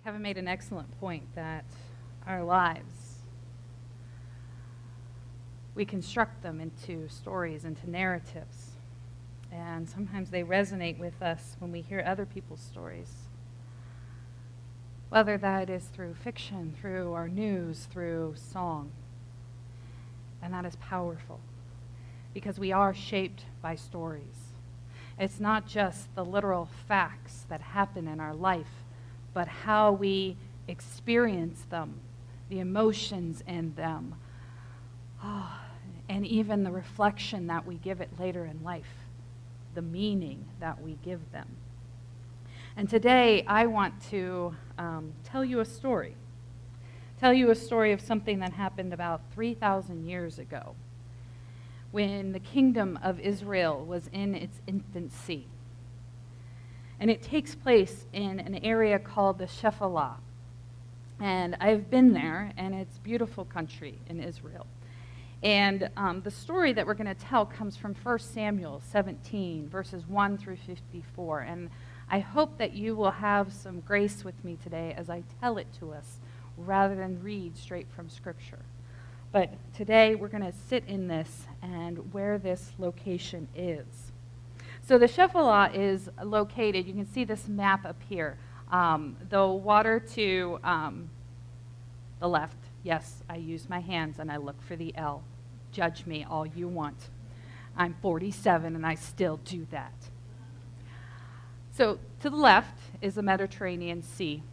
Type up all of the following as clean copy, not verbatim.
Kevin made an excellent point that our lives, we construct them into stories, into narratives. And sometimes they resonate with us when we hear other people's stories. Whether that is through fiction, through our news, through song. And that is powerful because we are shaped by stories. It's not just the literal facts that happen in our life, but how we experience them, the emotions in them, and even the reflection that we give it later in life, the meaning that we give them. And today I want to tell you a story. Tell you a story of something that happened about 3,000 years ago when the kingdom of Israel was in its infancy. And it takes place in an area called the Shephelah. And I've been there, and it's beautiful country in Israel. And the story that we're going to tell comes from 1 Samuel 17, verses 1 through 54. And I hope that you will have some grace with me today as I tell it to us, rather than read straight from Scripture. But today we're going to sit in this and where this location is. So the Shephelah is located, you can see this map up here. The water to the left, yes, I use my hands and I look for the L. Judge me all you want. I'm 47 and I still do that. So to the left is the Mediterranean Sea.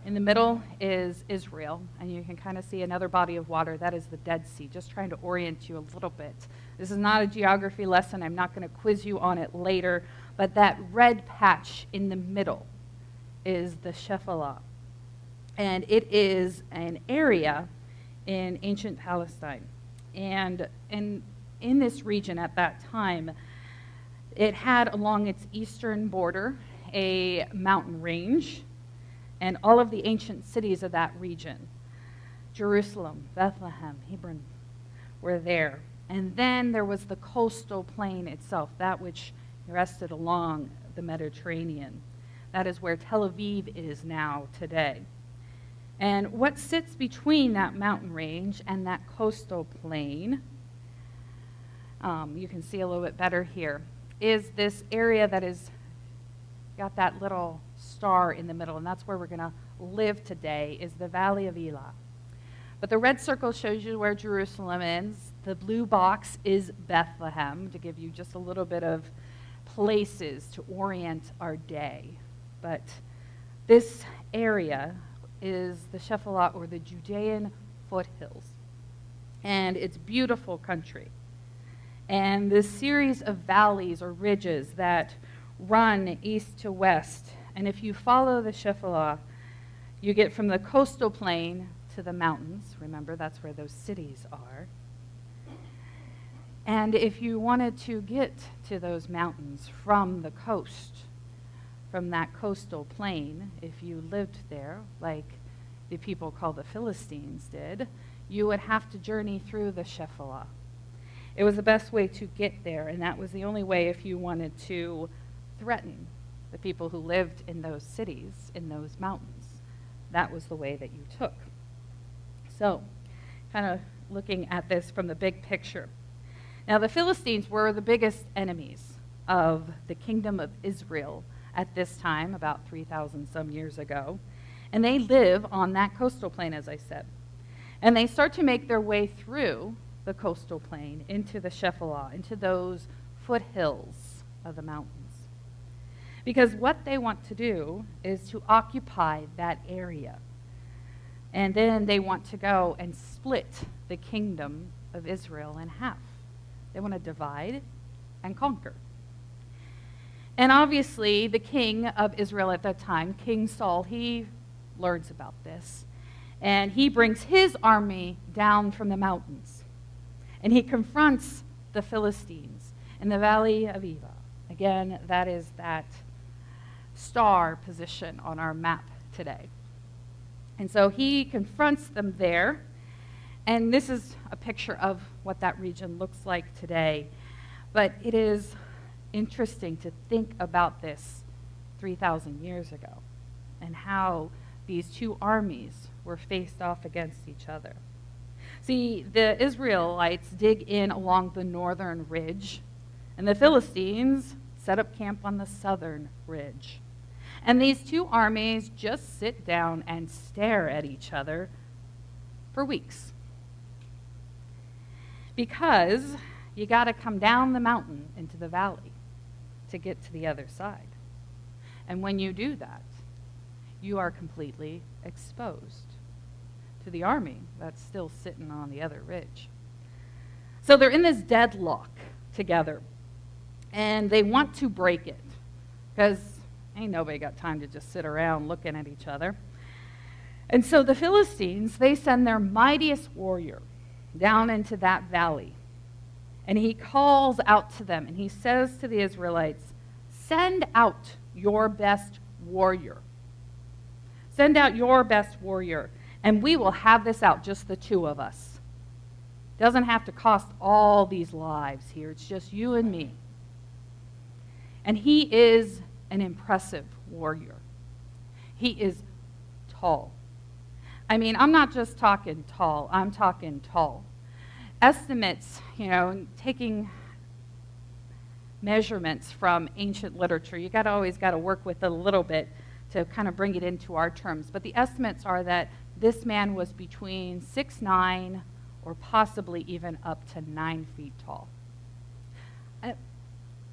In the middle is Israel, and you can kind of see another body of water. That is the Dead Sea, just trying to orient you a little bit. This is not a geography lesson. I'm not going to quiz you on it later, but that red patch in the middle is the Shephelah, and it is an area in ancient Palestine. And in this region at that time, it had along its eastern border a mountain range, and all of the ancient cities of that region, Jerusalem, Bethlehem, Hebron, were there. And then there was the coastal plain itself, that which rested along the Mediterranean. That is where Tel Aviv is now today. And what sits between that mountain range and that coastal plain, you can see a little bit better here, is this area that is got that little star in the middle, and that's where we're going to live today, is the Valley of Elah. But the red circle shows you where Jerusalem is. The blue box is Bethlehem, to give you just a little bit of places to orient our day. But this area is the Shephelah, or the Judean foothills. And it's beautiful country. And this series of valleys or ridges that run east to west. And if you follow the Shephelah, you get from the coastal plain to the mountains. Remember, that's where those cities are. And if you wanted to get to those mountains from the coast, from that coastal plain, if you lived there, like the people called the Philistines did, you would have to journey through the Shephelah. It was the best way to get there, and that was the only way if you wanted to threaten the people who lived in those cities, in those mountains. That was the way that you took. So, kind of looking at this from the big picture. Now, the Philistines were the biggest enemies of the kingdom of Israel at this time, about 3,000 some years ago. And they live on that coastal plain, as I said. And they start to make their way through the coastal plain into the Shephelah, into those foothills of the mountains. Because what they want to do is to occupy that area. And then they want to go and split the kingdom of Israel in half. They want to divide and conquer. And obviously, the king of Israel at that time, King Saul, he learns about this. And he brings his army down from the mountains. And he confronts the Philistines in the Valley of Elah. Again, that is that star position on our map today. And so he confronts them there. And this is a picture of what that region looks like today. But it is interesting to think about this 3,000 years ago and how these two armies were faced off against each other. See, the Israelites dig in along the northern ridge, and the Philistines set up camp on the southern ridge. And these two armies just sit down and stare at each other for weeks. Because you got to come down the mountain into the valley to get to the other side. And when you do that, you are completely exposed to the army that's still sitting on the other ridge. So they're in this deadlock together, and they want to break it because ain't nobody got time to just sit around looking at each other. And so the Philistines, they send their mightiest warrior down into that valley, and he calls out to them, and he says to the Israelites, "Send out your best warrior. Send out your best warrior, and we will have this out, just the two of us. Doesn't have to cost all these lives here. It's just you and me." And he is an impressive warrior. He is tall. I mean, I'm not just talking tall, I'm talking tall. Estimates, taking measurements from ancient literature, you always got to work with it a little bit to kind of bring it into our terms. But the estimates are that this man was between 6'9" or possibly even up to 9 feet tall.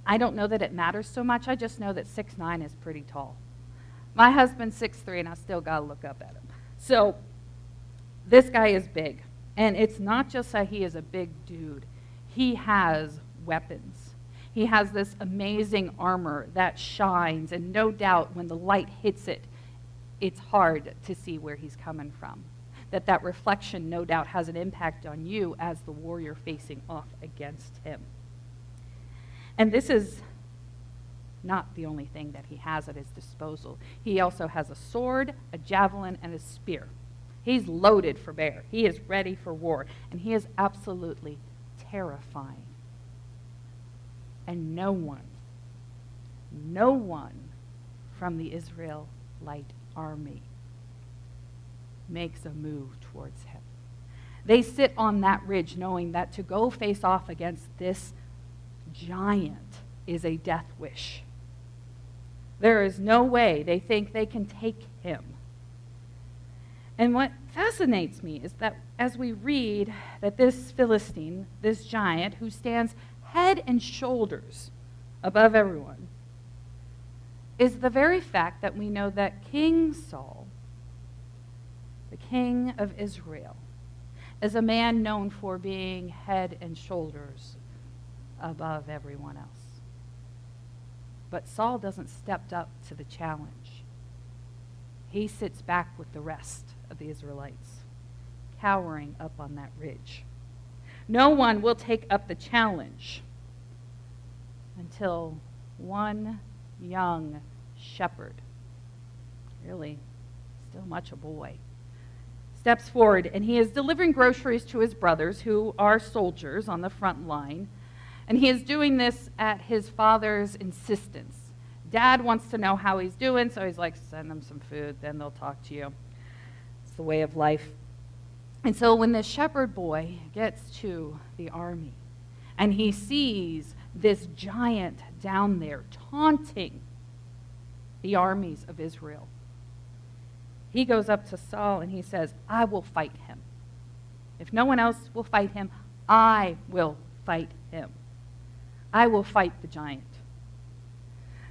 I don't know that it matters so much. I just know that 6'9" is pretty tall. My husband's 6'3", and I still got to look up at him. So this guy is big. And it's not just that he is a big dude. He has weapons. He has this amazing armor that shines, and no doubt when the light hits it, it's hard to see where he's coming from. That reflection, no doubt, has an impact on you as the warrior facing off against him. And this is not the only thing that he has at his disposal. He also has a sword, a javelin, and a spear. He's loaded for bear. He is ready for war. And he is absolutely terrifying. And no one from the Israelite army makes a move towards him. They sit on that ridge knowing that to go face off against this giant is a death wish. There is no way they think they can take him. And what fascinates me is that as we read that this Philistine, this giant who stands head and shoulders above everyone, is the very fact that we know that King Saul, the king of Israel, is a man known for being head and shoulders above everyone else. But Saul doesn't step up to the challenge. He sits back with the rest of the Israelites, cowering up on that ridge. No one will take up the challenge until one young shepherd, really still much a boy, steps forward, and he is delivering groceries to his brothers who are soldiers on the front line. And he is doing this at his father's insistence. Dad wants to know how he's doing, so he's like, send them some food, then they'll talk to you. It's the way of life. And so when this shepherd boy gets to the army, and he sees this giant down there taunting the armies of Israel, he goes up to Saul and he says, I will fight him. If no one else will fight him, I will fight him. I will fight the giant.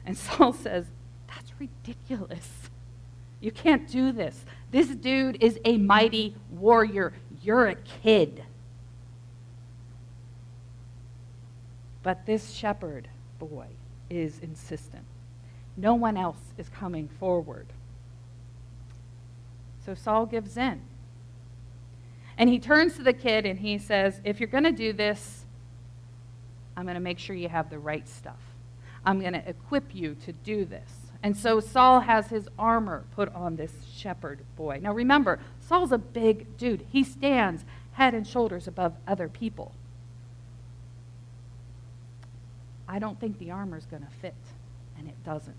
And Saul says, that's ridiculous. You can't do this. This dude is a mighty warrior. You're a kid. But this shepherd boy is insistent. No one else is coming forward. So Saul gives in. And he turns to the kid and he says, if you're going to do this, I'm going to make sure you have the right stuff. I'm going to equip you to do this. And so Saul has his armor put on this shepherd boy. Now remember, Saul's a big dude. He stands head and shoulders above other people. I don't think the armor's going to fit, and it doesn't.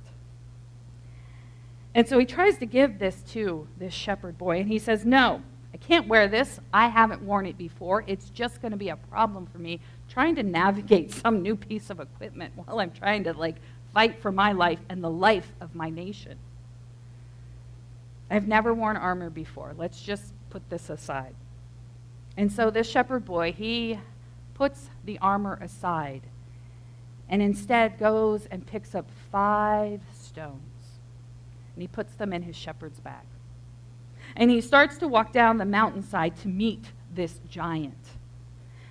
And so he tries to give this to this shepherd boy, and he says, no, I can't wear this. I haven't worn it before. It's just going to be a problem for me trying to navigate some new piece of equipment while I'm trying to fight for my life and the life of my nation. I've never worn armor before. Let's just put this aside. And so this shepherd boy, he puts the armor aside and instead goes and picks up 5 stones. And he puts them in his shepherd's bag. And he starts to walk down the mountainside to meet this giant.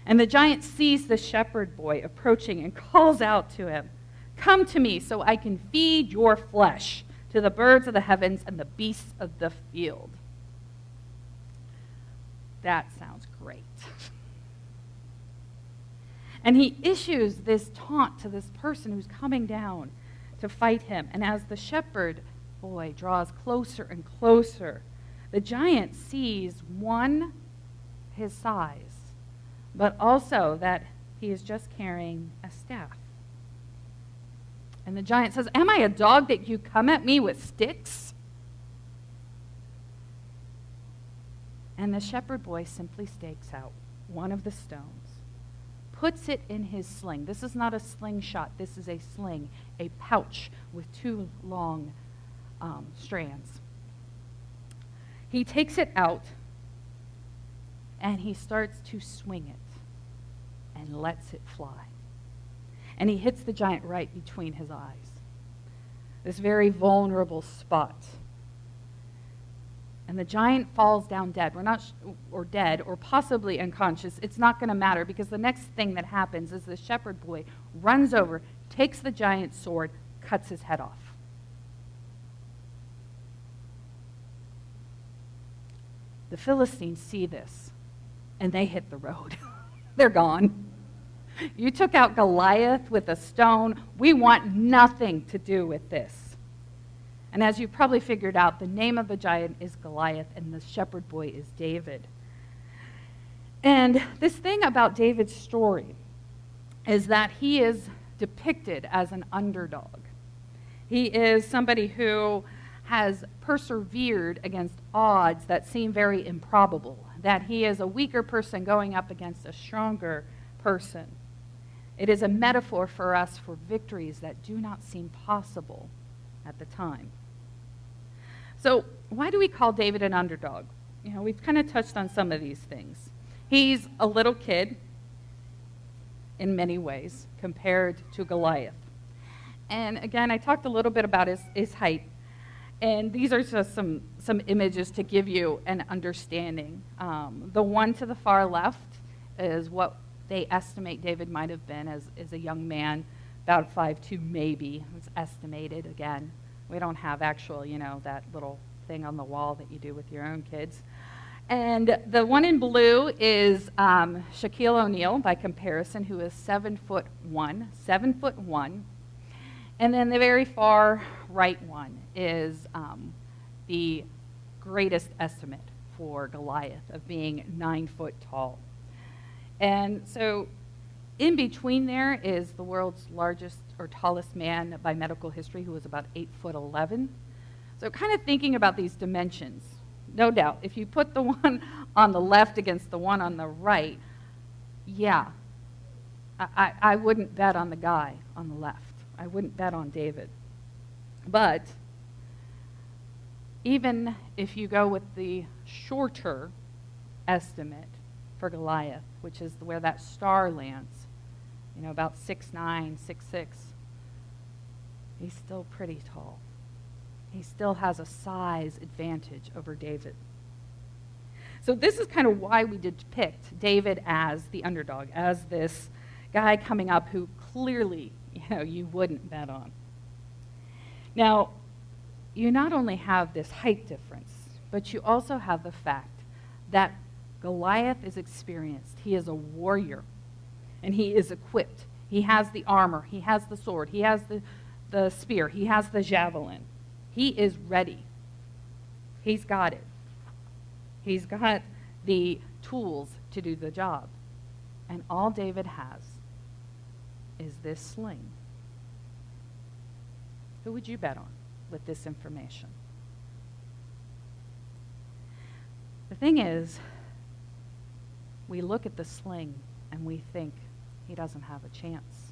And the giant sees the shepherd boy approaching and calls out to him, "Come to me so I can feed your flesh to the birds of the heavens and the beasts of the field." That sounds great. And he issues this taunt to this person who's coming down to fight him. And as the shepherd boy draws closer and closer, the giant sees, one, his size, but also that he is just carrying a staff. And the giant says, "Am I a dog that you come at me with sticks?" And the shepherd boy simply stakes out one of the stones, puts it in his sling. This is not a slingshot. This is a sling, a pouch with 2 long strands. He takes it out and he starts to swing it and lets it fly. And he hits the giant right between his eyes, this very vulnerable spot. And the giant falls down dead. Or dead, or possibly unconscious. It's not going to matter, because the next thing that happens is the shepherd boy runs over, takes the giant's sword, cuts his head off. The Philistines see this, and they hit the road. They're gone. You took out Goliath with a stone. We want nothing to do with this. And as you probably figured out, the name of the giant is Goliath, and the shepherd boy is David. And this thing about David's story is that he is depicted as an underdog. He is somebody who has persevered against odds that seem very improbable, that he is a weaker person going up against a stronger person. It is a metaphor for us for victories that do not seem possible at the time. So why do we call David an underdog? We've kind of touched on some of these things. He's a little kid in many ways compared to Goliath. And again, I talked a little bit about his height. And these are just some images to give you an understanding. The one to the far left is what they estimate David might have been as a young man, about 5'2", maybe. It's estimated, again. We don't have actual, that little thing on the wall that you do with your own kids. And the one in blue is Shaquille O'Neal, by comparison, who is 7'1", 7'1". And then the very far right one is the greatest estimate for Goliath of being 9 foot tall. And so in between there is the world's largest or tallest man by medical history, who was about 8'11". So kind of thinking about these dimensions, no doubt, if you put the one on the left against the one on the right, yeah, I wouldn't bet on the guy on the left. I wouldn't bet on David. But even if you go with the shorter estimate for Goliath, which is where that star lands, about 6'9", 6'6", he's still pretty tall. He still has a size advantage over David. So this is kind of why we depict David as the underdog, as this guy coming up who clearly, you wouldn't bet on. Now, you not only have this height difference, but you also have the fact that Goliath is experienced. He is a warrior, and he is equipped. He has the armor. He has the sword. He has the spear. He has the javelin. He is ready. He's got it. He's got the tools to do the job. And all David has is this sling. Who would you bet on with this information? The thing is, we look at the sling and we think he doesn't have a chance.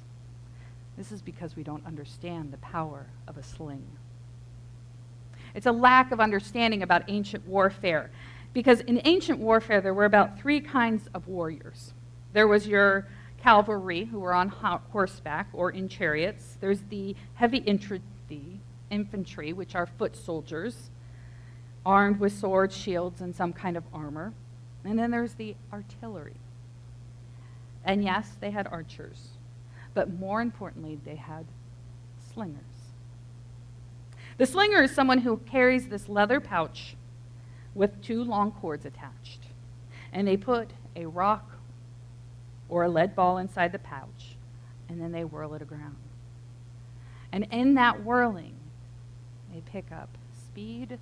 This is because we don't understand the power of a sling. It's a lack of understanding about ancient warfare, because in ancient warfare there were about 3 kinds of warriors. There was your cavalry, who were on horseback or in chariots. There's the heavy infantry, which are foot soldiers, armed with swords, shields, and some kind of armor. And then there's the artillery. And yes, they had archers, but more importantly, they had slingers. The slinger is someone who carries this leather pouch with 2 long cords attached. And they put a rock or a lead ball inside the pouch, and then they whirl it around. And in that whirling, they pick up speed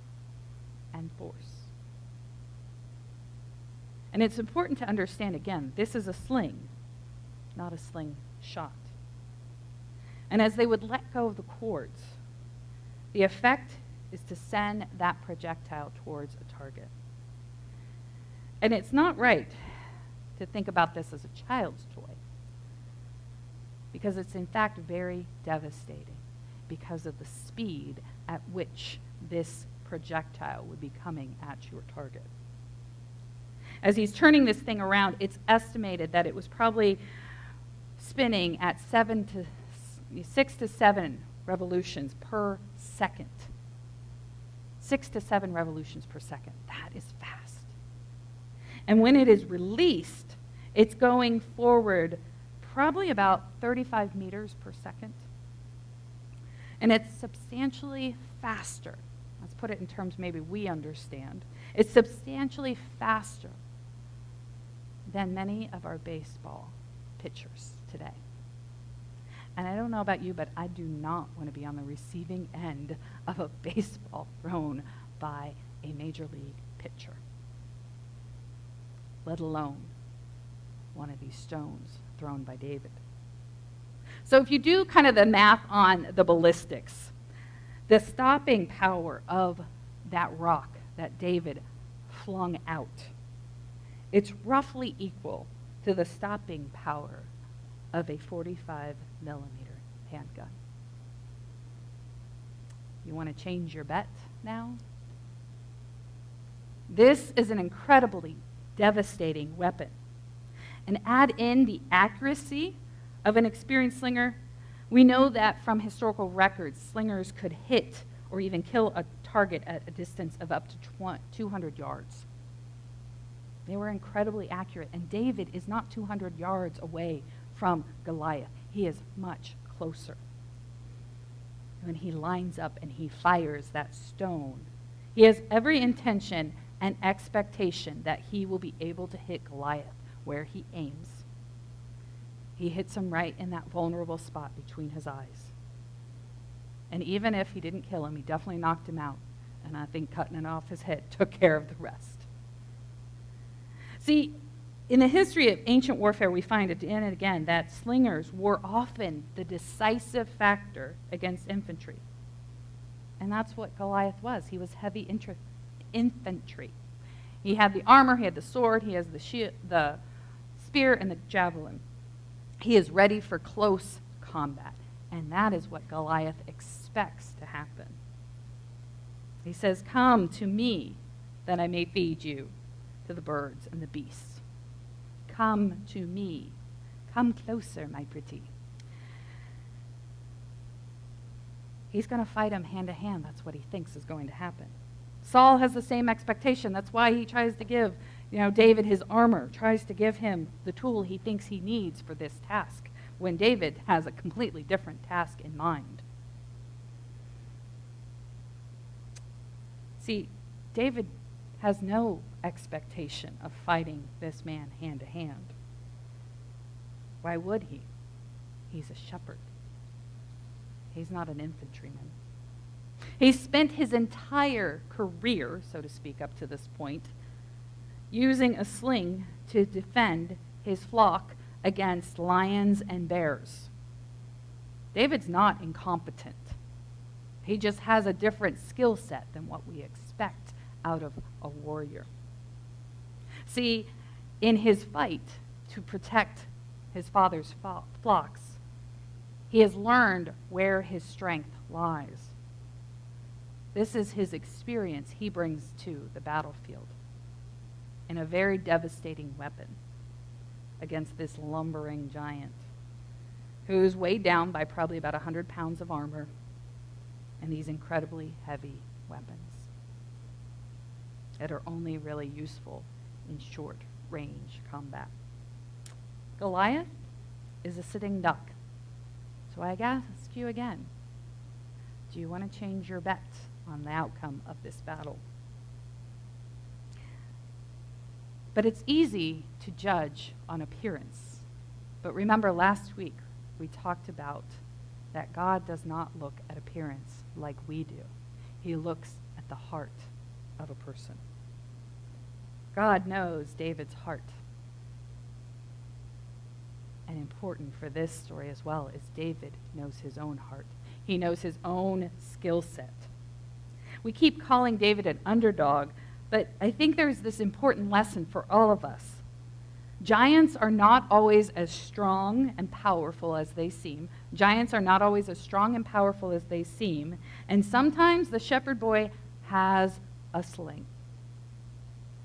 and force. And it's important to understand, again, this is a sling, not a slingshot. And as they would let go of the cords, the effect is to send that projectile towards a target. And it's not right to think about this as a child's toy, because it's in fact very devastating because of the speed at which this projectile would be coming at your target. As he's turning this thing around, it's estimated that it was probably spinning at 6 to 7 revolutions per second. 6 to 7 revolutions per second. That is fast. And when it is released, it's going forward probably about 35 meters per second. And it's substantially faster. Let's put it in terms maybe we understand. It's substantially faster than many of our baseball pitchers today. And I don't know about you, but I do not want to be on the receiving end of a baseball thrown by a major league pitcher, let alone one of these stones thrown by David. So if you do kind of the math on the ballistics, the stopping power of that rock that David flung out, it's roughly equal to the stopping power of a 45 millimeter handgun. You want to change your bet now? This is an incredibly devastating weapon. And add in the accuracy of an experienced slinger, we know that from historical records, slingers could hit or even kill a target at a distance of up to 200 yards. They were incredibly accurate, and David is not 200 yards away from Goliath. He is much closer. When he lines up and he fires that stone, he has every intention and expectation that he will be able to hit Goliath where he aims. He hits him right in that vulnerable spot between his eyes. And even if he didn't kill him, he definitely knocked him out. And I think cutting it off his head took care of the rest. See, in the history of ancient warfare, we find again and again that slingers were often the decisive factor against infantry. And that's what Goliath was. He was heavy infantry. He had the armor, he had the sword, he has the shield, the spear, and the javelin. He is ready for close combat. And that is what Goliath expects to happen. He says, "Come to me, that I may feed you to the birds and the beasts. Come to me. Come closer, my pretty." He's going to fight him hand to hand. That's what he thinks is going to happen. Saul has the same expectation. That's why he tries to give, David his armor, tries to give him the tool he thinks he needs for this task, when David has a completely different task in mind. See, David has no expectation of fighting this man hand to hand. Why would he? He's a shepherd. He's not an infantryman. He spent his entire career, so to speak, up to this point, using a sling to defend his flock against lions and bears. David's not incompetent. He just has a different skill set than what we expect out of a warrior. See, in his fight to protect his father's flocks, he has learned where his strength lies. This is his experience he brings to the battlefield in a very devastating weapon against this lumbering giant who's weighed down by probably about 100 pounds of armor and these incredibly heavy weapons that are only really useful in short-range combat. Goliath is a sitting duck. So I ask you again, do you want to change your bet on the outcome of this battle? But it's easy to judge on appearance. But remember, last week we talked about that God does not look at appearance like we do. He looks at the heart of a person. God knows David's heart. And important for this story as well is David knows his own heart. He knows his own skill set. We keep calling David an underdog, but I think there's this important lesson for all of us. Giants are not always as strong and powerful as they seem. Giants are not always as strong and powerful as they seem. And sometimes the shepherd boy has a sling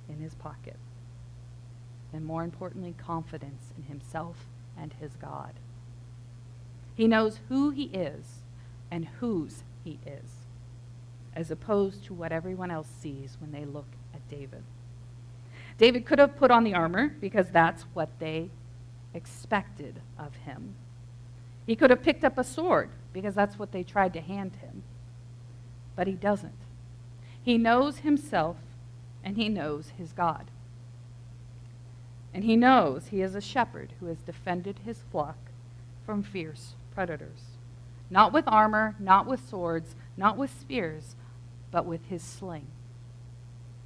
in his pocket. And more importantly, confidence in himself and his God. He knows who he is and whose he is, as opposed to what everyone else sees when they look at David. David could have put on the armor because that's what they expected of him. He could have picked up a sword because that's what they tried to hand him. But he doesn't. He knows himself and he knows his God. And he knows he is a shepherd who has defended his flock from fierce predators. Not with armor, not with swords, not with spears, but with his sling.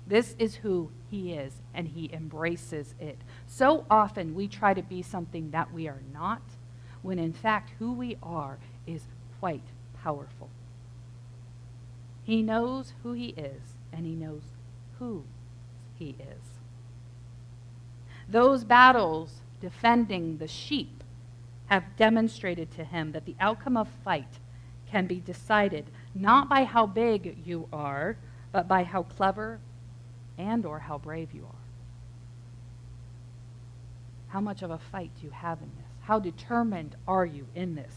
This is who he is, and he embraces it. So often we try to be something that we are not, when in fact who we are is quite powerful. He knows who he is, and he knows who he is. Those battles defending the sheep have demonstrated to him that the outcome of fight can be decided not by how big you are, but by how clever and or how brave you are. How much of a fight do you have in this? How determined are you in this?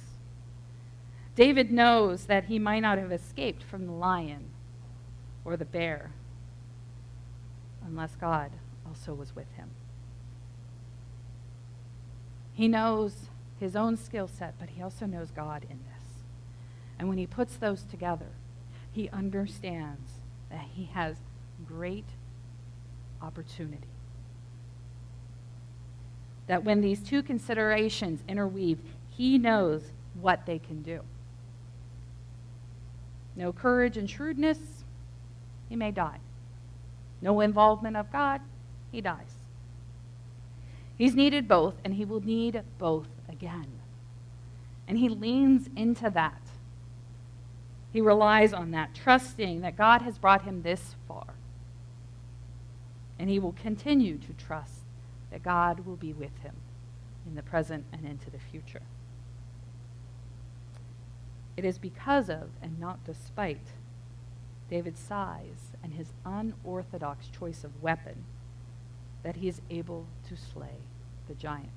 David knows that he might not have escaped from the lion or the bear unless God also was with him. He knows his own skill set, but he also knows God in this. And when he puts those together, he understands that he has great opportunity. That when these two considerations interweave, he knows what they can do. No courage and shrewdness, he may die. No involvement of God, he dies. He's needed both, and he will need both again. And he leans into that. He relies on that, trusting that God has brought him this far. And he will continue to trust that God will be with him in the present and into the future. It is because of, and not despite, David's size and his unorthodox choice of weapon that he is able to slay the giant.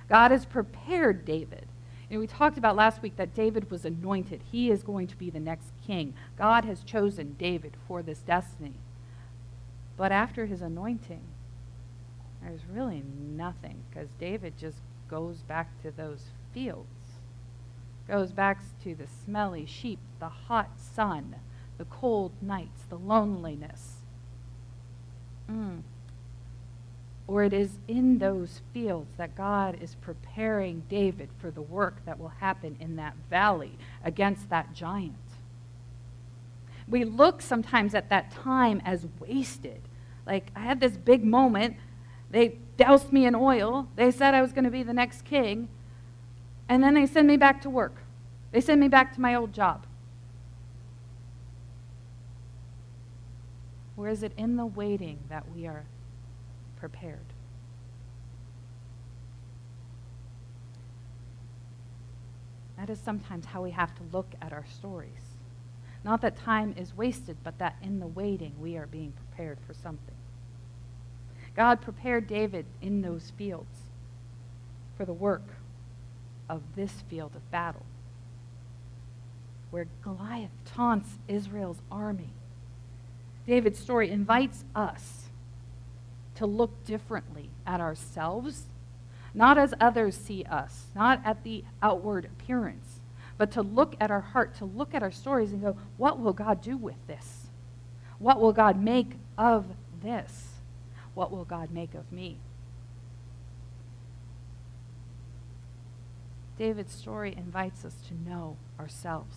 God has prepared David. And we talked about last week that David was anointed. He is going to be the next king. God has chosen David for this destiny. But after his anointing, there's really nothing, because David just goes back to those fields. Goes back to the smelly sheep, the hot sun, the cold nights, the loneliness. Or it is in those fields that God is preparing David for the work that will happen in that valley against that giant. We look sometimes at that time as wasted. Like, I had this big moment. They doused me in oil. They said I was going to be the next king. And then they send me back to work. They send me back to my old job. Or is it in the waiting that we are prepared? That is sometimes how we have to look at our stories. Not that time is wasted, but that in the waiting we are being prepared for something. God prepared David in those fields for the work of this field of battle, where Goliath taunts Israel's army. David's story invites us to look differently at ourselves, not as others see us, not at the outward appearance, but to look at our heart, to look at our stories and go, what will God do with this? What will God make of this? What will God make of me? David's story invites us to know ourselves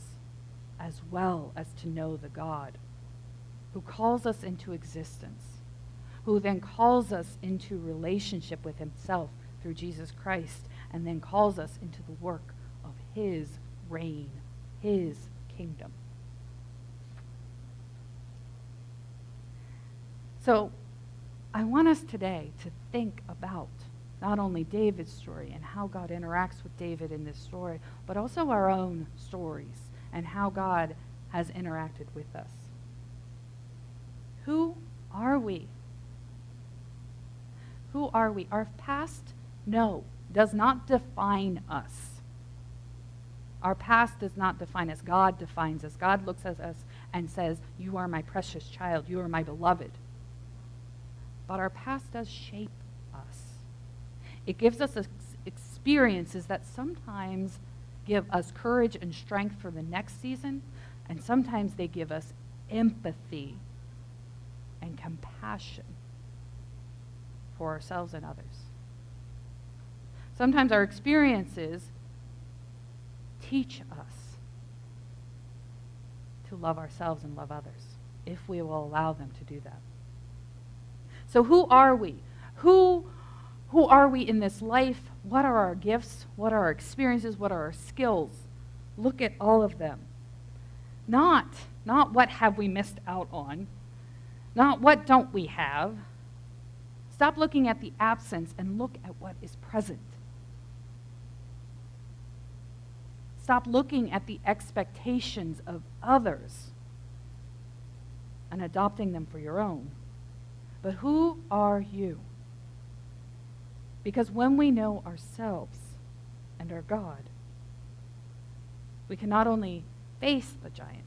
as well as to know the God who calls us into existence, who then calls us into relationship with himself through Jesus Christ, and then calls us into the work of his reign, his kingdom. So I want us today to think about not only David's story and how God interacts with David in this story, but also our own stories and how God has interacted with us. Who are we? Who are we? Our past, does not define us. Our past does not define us. God defines us. God looks at us and says, you are my precious child. You are my beloved. But our past does shape us. It gives us experiences that sometimes give us courage and strength for the next season, and sometimes they give us empathy and compassion for ourselves and others. Sometimes our experiences teach us to love ourselves and love others, if we will allow them to do that. So who are we? Who are we in this life? What are our gifts? What are our experiences? What are our skills? Look at all of them. Not what have we missed out on. Not what don't we have. Stop looking at the absence and look at what is present. Stop looking at the expectations of others and adopting them for your own. But who are you? Because when we know ourselves and our God, we can not only face the giant,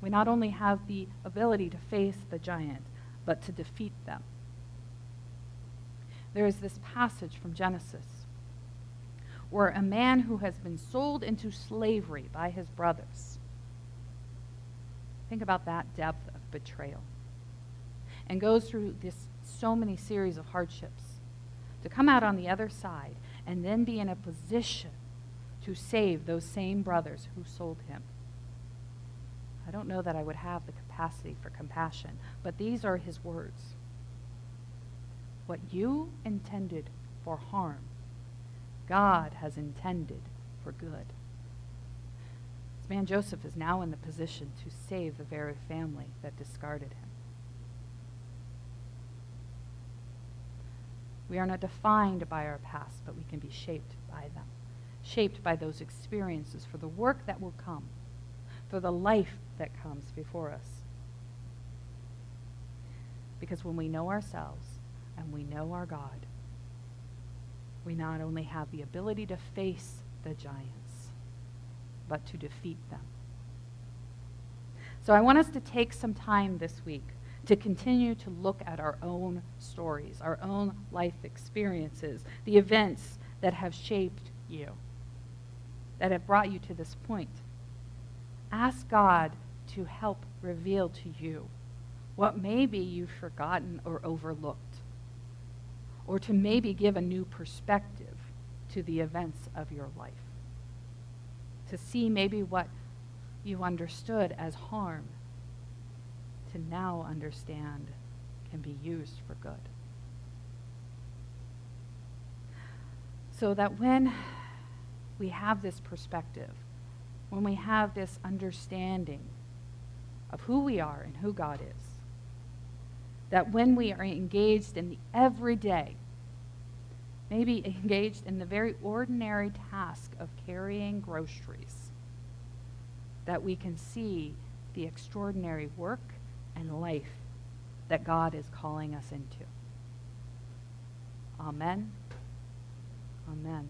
we not only have the ability to face the giant, but to defeat them. There is this passage from Genesis where a man who has been sold into slavery by his brothers, think about that depth of betrayal, and goes through this so many series of hardships to come out on the other side and then be in a position to save those same brothers who sold him. I don't know that I would have the capacity for compassion, but these are his words. What you intended for harm, God has intended for good. This man Joseph is now in the position to save the very family that discarded him. We are not defined by our past, but we can be shaped by them. Shaped by those experiences for the work that will come, for the life that comes before us. Because when we know ourselves and we know our God, we not only have the ability to face the giants, but to defeat them. So I want us to take some time this week to continue to look at our own stories, our own life experiences, the events that have shaped you, that have brought you to this point. Ask God to help reveal to you what maybe you've forgotten or overlooked, or to maybe give a new perspective to the events of your life, to see maybe what you understood as harm to now understand can be used for good. So that when we have this perspective, when we have this understanding of who we are and who God is, That when we are engaged in the everyday, maybe engaged in the very ordinary task of carrying groceries, that we can see the extraordinary work and life that God is calling us into. Amen. Amen.